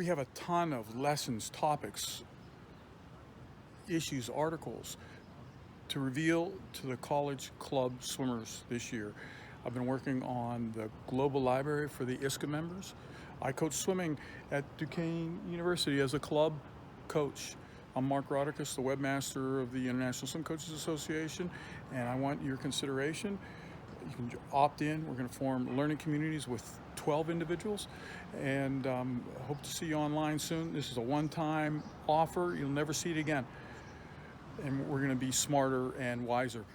We have a ton of lessons, topics, issues, articles to reveal to the college club swimmers this year. I've been working on the global library for the ISCA members. I coach swimming at Duquesne University as a club coach. I'm Mark Rodriguez, the webmaster of the International Swim Coaches Association, and I want your consideration. You can opt in. We're going to form learning communities with 12 individuals, and hope to see you online soon. This is a one-time offer. You'll never see it again. And we're going to be smarter and wiser.